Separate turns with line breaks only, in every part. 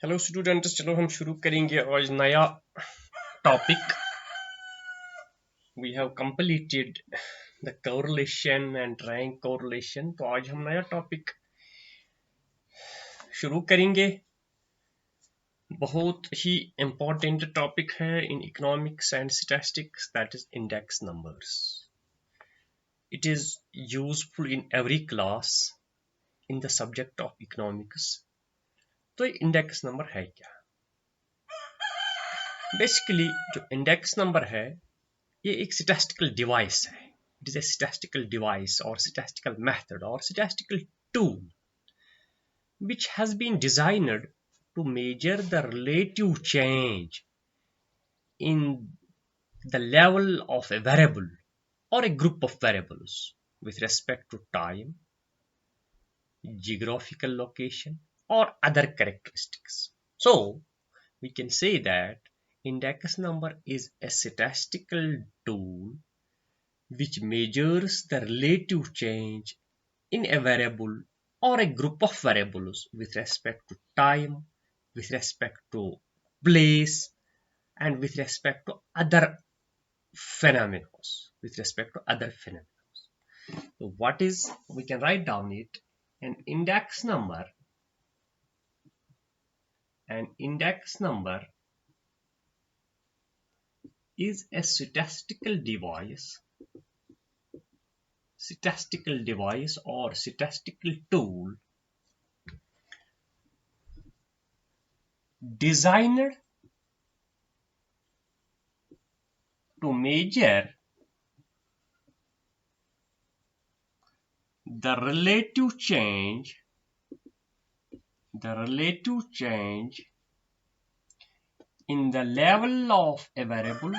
Hello students, चलो हम शुरू करेंगे आज नया topic. We have completed the correlation and rank correlation. तो आज हम नया टॉपिक शुरू करेंगे. बहुत ही इम्पोर्टेंट टॉपिक है in economics and statistics, that is index numbers. It is useful in every class in the subject of economics. तो index number है क्या? बेसिकली जो इंडेक्स नंबर है ये एक स्टैटिस्टिकल डिवाइस है. It is a statistical device और statistical method और statistical tool which has been designed to measure the relative change in the level of a variable or a group of variables with respect to time, geographical location, or other characteristics. So we can say that index number is a statistical tool which measures the relative change in a variable or a group of variables with respect to time, with respect to place, and with respect to other phenomena. With respect to other phenomena. So what is, we can write down it, an index number. An index number is a statistical device or statistical tool designed to measure the relative change in the level of a variable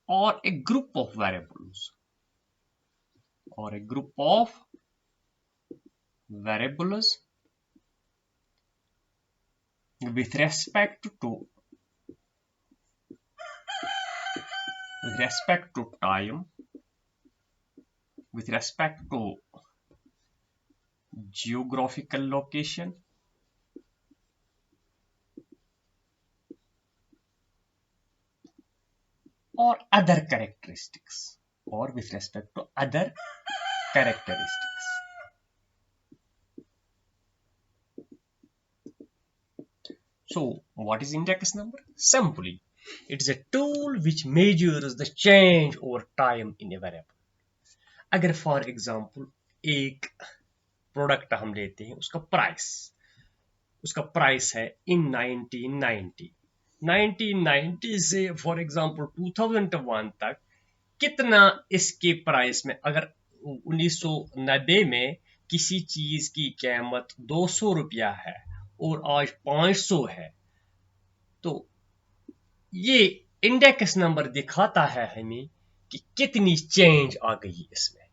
or a group of variables with respect to time, with respect to geographical location, or other characteristics, or with respect to other characteristics. So what is index number? Simply, it is a tool which measures the change over time in a variable. अगर for example एक product हम लेते हैं, उसका price है इन 1990 से for example 2001 तक कितना इसके प्राइस में, अगर 1990 में किसी चीज की कीमत 200 रुपया है और आज 500 है, तो ये इंडेक्स नंबर दिखाता है हमें कि कितनी चेंज आ गई इसमें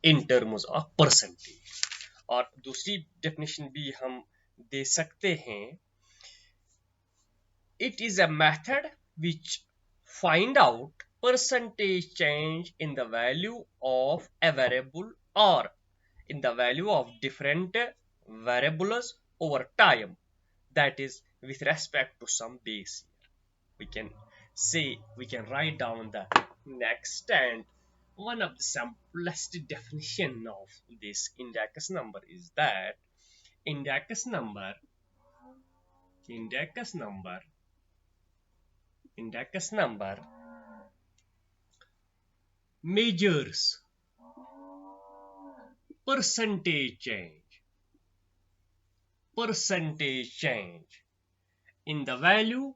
इन टर्म्स ऑफ परसेंटेज. और दूसरी डेफिनेशन भी हम दे सकते हैं. It is a method which find out percentage change in the value of a variable or in the value of different variables over time, that is with respect to some base year. We can write down the next, and one of the simplest definition of this index number is that index number measures percentage change in the values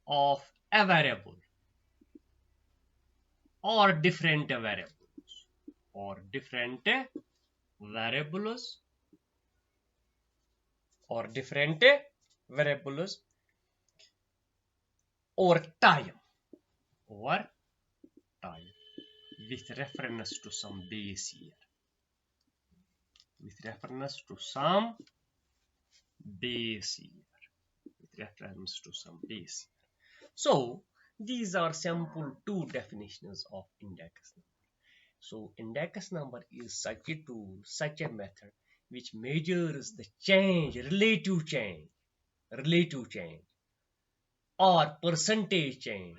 of a variable or different variables over time with reference to some base year. So These are simple two definitions of index number. So index number is such a tool, such a method which measures the relative change or percentage change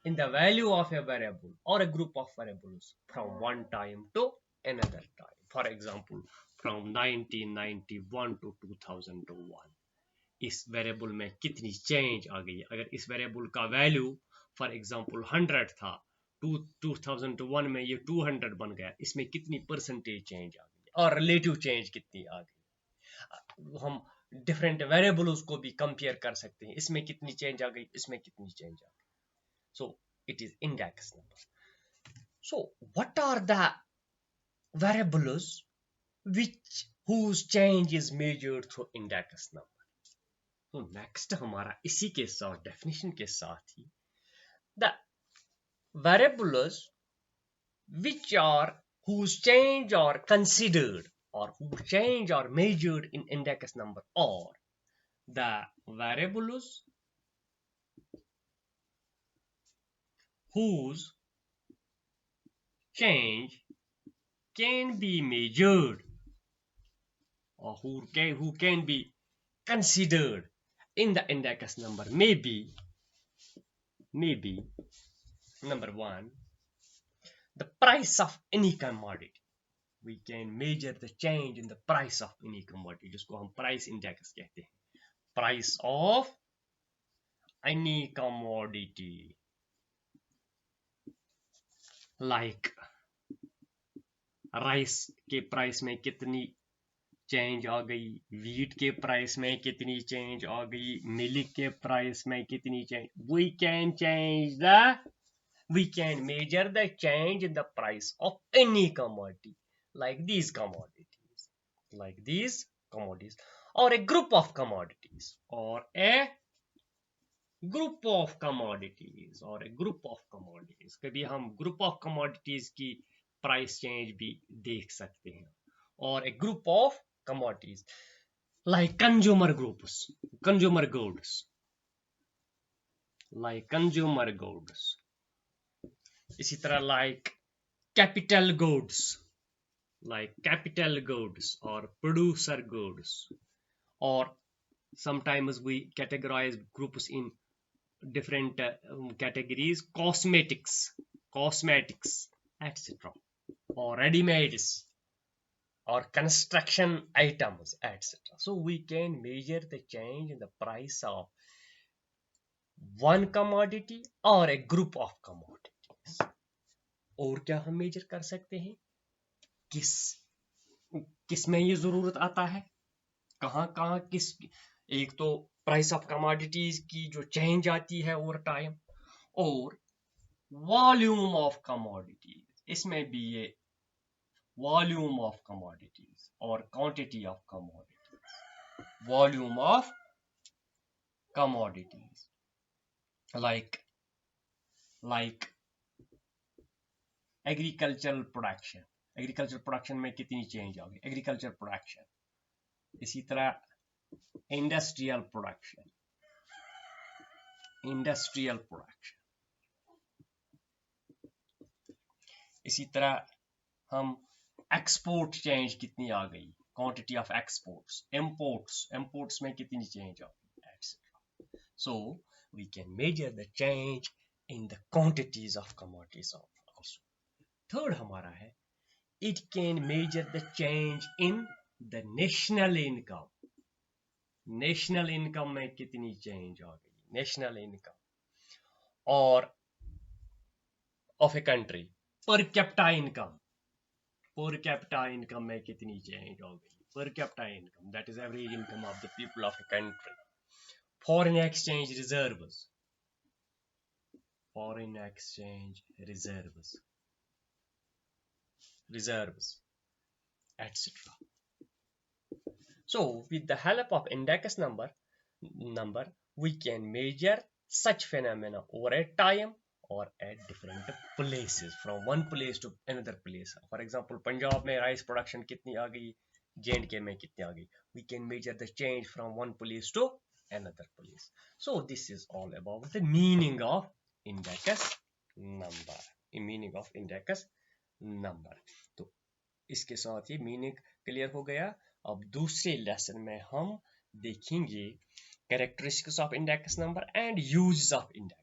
in the value of a variable or a group of variables from one time to another time. For example, from 1991 to 2001 इस variable में कितनी change आ गई है. अगर इस variable का value for example 100 था, 2001 में ये 200 बन गया, इसमें कितनी परसेंटेज चेंज आ गई और रिलेटिव चेंज कितनी आ गई. हम डिफरेंट वेरिएबल्स को भी कंपेयर कर सकते हैं, इसमें कितनी चेंज आ गई, इसमें कितनी चेंज आ गई. So it is index number. So what are the variables whose change is measured through index number? तो नेक्स्ट हमारा इसी के साथ डेफिनेशन के साथ ही the variables which are whose change are considered or whose change are measured in index number or the variables whose change can be measured or who can be considered in the index number maybe number one, the price of any commodity. We can measure the change in the price of any commodity, जिसको हम price index कहते हैं. Price of any commodity, like rice के price में कितनी change आ गई, wheat के price में कितनी चेंज आ गई, मिल्क के प्राइस में कितनी change. We can measure the change in the price of any commodity, like these commodities, or a group of commodities, कभी हम ग्रुप ऑफ कमोडिटीज की प्राइस चेंज भी देख सकते हैं, और a group of commodities like consumer goods, इसी तरह like capital goods or producer goods, or sometimes we categorize groups in different categories, cosmetics, etc., or ready-mades, or construction items, etc. So we can measure the change in the price of one commodity or a group of commodities. और क्या हम major कर सकते हैं, किस में ये जरूरत आता है, कहाँ किस. एक तो प्राइस ऑफ कमोडिटीज की जो चेंज आती है ओवर टाइम, और वॉल्यूम ऑफ कमोडिटीज, इसमें भी ये वॉल्यूम ऑफ कमोडिटीज और quantity of commodities. Volume of commodities like agricultural production में कितनी चेंज आ गई, एग्रीकल्चर प्रोडक्शन. इसी तरह इंडस्ट्रियल प्रोडक्शन, इसी तरह हम एक्सपोर्ट चेंज कितनी आ गई, क्वांटिटी ऑफ एक्सपोर्ट्स. इंपोर्ट्स में कितनी चेंज आ गई, etcetera. So we can measure the change in the quantities of commodities also. Third हमारा है, it can measure the change in the national income. National income में कितनी change आ गई, national income और of a country. Per capita income में कितनी change आ गई, per capita income, that is average income of the people of a country. Foreign exchange reserves, etc. So with the help of index number we can measure such phenomena over a time or at different places, from one place to another place. For example, Punjab में rice production कितनी आ गई, J&K में कितनी आ गई. We can measure the change from one place to another place. So this is all about the meaning of index number, meaning of index number. तो इसके साथ ही meaning clear हो गया। अब दूसरे लेसन में हम देखेंगे characteristics of index number and use of index.